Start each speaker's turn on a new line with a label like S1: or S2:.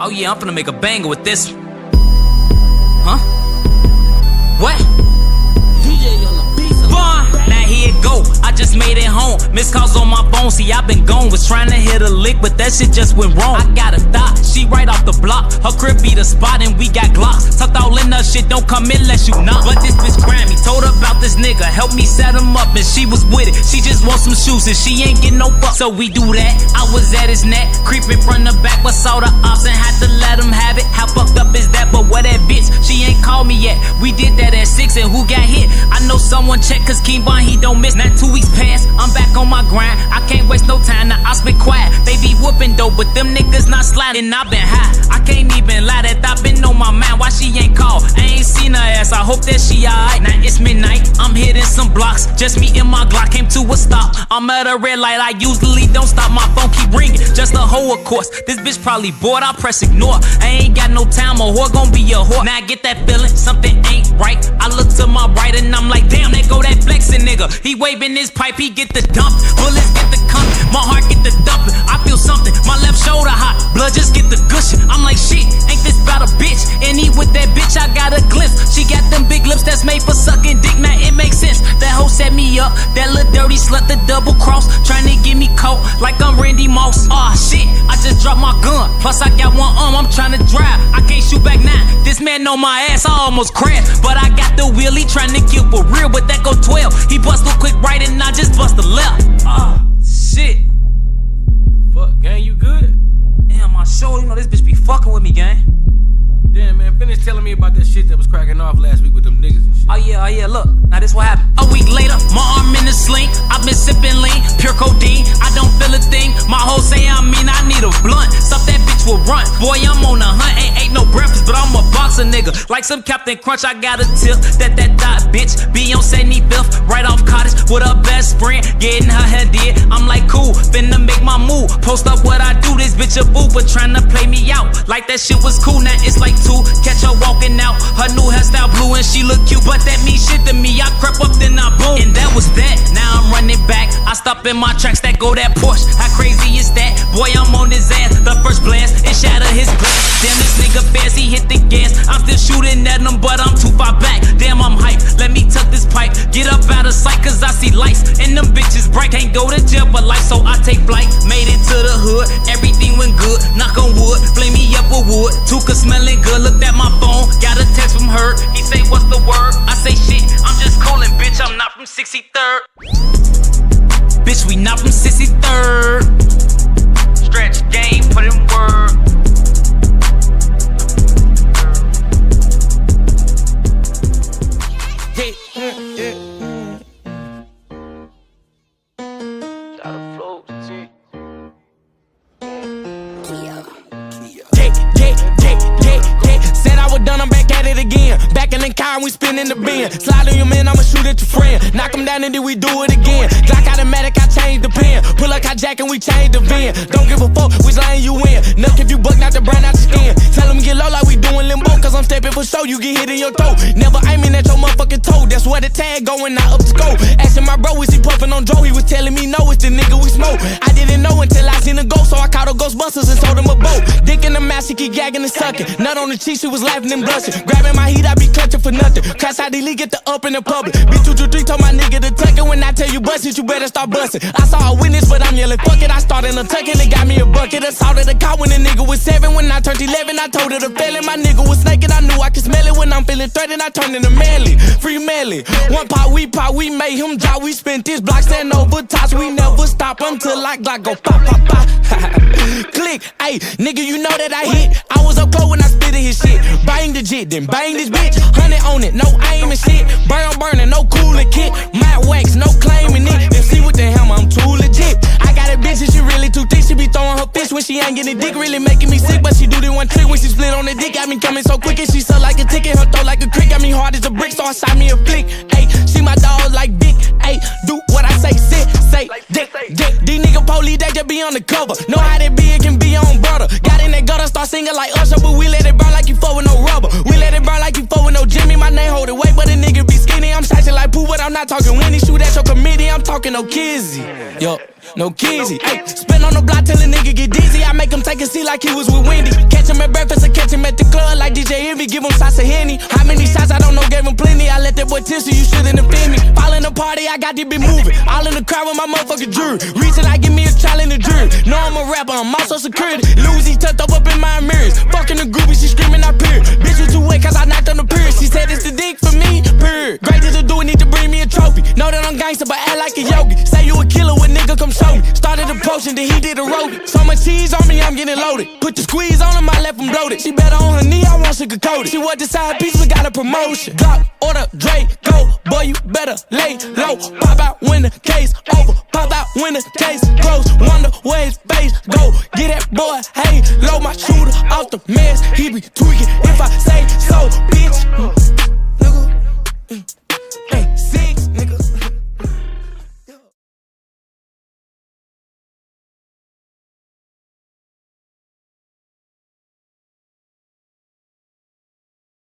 S1: Oh yeah, I'm finna make a banger with this one. Huh? What? DJ on the beat. Now here it go, I just made it home. Missed calls on my phone, see I been gone. Was trying to hit a lick, but that shit just went wrong. I got a thought, she right off the block. Her crib be the spot and we got Glocks. Tucked all in her shit, don't come in unless you knock. But this bitch Grammy told her about this nigga, help me set him up, and she was with it. She just want some shoes and she ain't get no fuck. So we do that, I was at his neck, creeping from the back, but saw the ops and had to let him have it. How fucked up is that? But what that bitch, she ain't called me yet. We did that at 6 and who got hit? I know someone check, cause Keembon he don't miss. Now 2 weeks past, I'm back on my grind. I can't waste no time, now I spit quiet. They be whooping though, but them niggas not sliding. I been high, I can't even lie that I been on my mind. Why she ain't called? I ain't seen her ass, I hope that she alright. Now it's midnight, I'm hitting some blocks. Just me and my Glock came to a stop. I'm at a red light, I usually don't stop. My phone keep ringing, just a hoe of course. This bitch probably bored, I press ignore. I ain't got no time, a whore gon' be a whore. Now I get that feeling, something ain't right. I look to my right and I'm like, damn, there go that flexing nigga. He waving his pipe, he get the dump. Bullets get the coming, my heart get the dumping. I feel something, my left shoulder hot, blood just get the gushing. I'm like, shit, ain't this about a bitch? And he with that bitch, I got a glimpse. She got them big lips that's made for sucking dick, now it makes sense. That hoe set me up, that little dirty slut, the double cross, trying to get me caught like I'm Randy Moss. Aw shit, I just dropped my gun, plus I got one arm, I'm trying to drive. I can't shoot back now, this man on my ass, I almost crashed. But I got the wheelie, trying to kill for real, but that go 12. He bust a quick right and I just bust a left. Ah, shit. Fuck, gang, you good? Damn, my show, you know this bitch be fucking with me, gang.
S2: Damn, man, finish telling me about that shit that was cracking off last week with them niggas and shit.
S1: Oh yeah, look, now this what happened. A week later, my arm in the sling. I've been sipping lean, pure codeine. I don't feel a thing. My hoe say I need a blunt. Stuff that bitch will run. Boy, I'm on a hunt, ain't ate no breakfast, but I'm a boxer nigga. Like some Captain Crunch, I got a tip. That dot bitch be on 75th, right off Cottage with her best friend, getting her head did. I'm like cool, finna make my move. Post up what I do, this bitch a boo, but tryna play me out. Like that shit was cool, now it's like 2. Catch her walking out, her new hairstyle blue and she look cute, but that mean shit to me. I crept up, then I boom, and that was that. Now I'm running back, I stop in my tracks, that go that Porsche. How crazy is that? Boy, I'm on his ass. The first blast, it shattered his glass. Damn, this nigga fast, he hit the gas. I'm still shooting at him, but I'm too far back. Damn, I'm hyped, let me tuck this pipe. Get up out of sight, cause I see lights, and them bitches bright. Can't go to jail for life, so I take flight. Made it to the hood, everything went good. Knock on wood, flame me up with wood. Tuka smelling good, looked at my phone, got a text from her. He say, what's the word? I say, shit, I'm just coolin', bitch, I'm not from 63rd. Bitch, we not from 63rd. Stretch game, put in word. Hey, said I was done, I'm back at it again. Back in the car and we spinning the bin. Slide on your man, I'ma shoot at your friend. Knock him down and then we do it again. Glock automatic, I change the pen. Pull up hijack and we change the VIN. Don't give a fuck which lane you in. Nuck if you buck, not the brand out your skin. Tell him get low like we doing limbo, cause I'm stepping for show. You get hit in your toe. Never aiming at your motherfucking toe. That's where the tag going, not up to go. Asking my bro, is he puffing on Joe? He was telling me no, it's the nigga we smoke. I didn't know until I seen a ghost, so I called a Ghostbusters and sold him a boat. Dick in the mouth, she keep gagging and sucking. Nut on the cheek, she was laughing and blushing. Grabbing my heat, I be clutching for nothing. Crash out the league, get the up in the public. B223 told my nigga to tuck it. When I tell you bust it, you better start busting. I saw a witness, but I'm yelling fuck it. I started a tuck and it got me a bucket. Assaulted the car when the nigga was 7. When I turned 11, I told her to fail it. My nigga was snaking, I knew I could smell it. When I'm feeling threatened, I turned into manly. Free Melly. One pot, we made him drop. We spent this block, stand over tops. We never stop until I Glock go pop, pop, pop. Click, ayy, nigga, you know that I hit. I was up close when I spit in his shit. Bang the jit, then bang this bitch. 100 on it, no aim and shit. Burning, no cooling kit. Matte wax, no claiming it. Then see with the hammer, I'm too legit. I got a bitch and she really too thick. She be throwing her fist when she ain't getting dick. Really making me sick, but she do the one trick. When she split on the dick, got me coming so quick. And she suck like a ticket, her throat like a crick. Got me hard as a brick, so I shot me a flick. Ayy, she my dog like Vic. Ayy, do what I say, sit, say, dick. These nigga police, they just be on the cover. Know how they be, it can be on brother. Got in that gutter, start singing like Usher, but we let it burn like you fuck with no rubber. We let it burn like you fuck with no Jimmy. My name hold it weight, but a nigga be skinny. I'm shacking like poo, but I'm not
S3: not talking Winnie. Shoot at your committee, I'm talking no kizzy. Yo, no kizzy. Ay, spin on the block till a nigga get dizzy. I make him take a seat like he was with Wendy. Catch him at breakfast or catch him at the club like DJ Envy. Give him shots of Henny. How many shots I don't know, gave him plenty. I let that boy tissue, you shouldn't offend me. Fall in the party, I got this bitch moving. All in the crowd with my motherfucking jury. Reaching, I give me a trial in the jury. No, I'm a rapper, I'm also security. Lucy tucked up in my mirrors. Fucking the groupie, she screaming, I peer. Bitch, you too wet cause I knocked on the pier. She said it's the dick for me, period. Greatest to do it, need to bring me a trophy. Know that I'm gangster, but act like a yogi. Say you a killer, what nigga come show me. Started the potion, then he did a roadie. So much cheese on me, I'm getting loaded. Put the squeeze on him, I left him bloated. She better on her knee, I want sugar coated. She want the side piece, we got a promotion. Glock, order, Dre, go. Boy, you better lay low. Pop out when the case over. Pop out when the case closed. Wonder where his face go. Get that boy, hey, low my shooter off the mess. He be tweaking if I say so, bitch. Hey.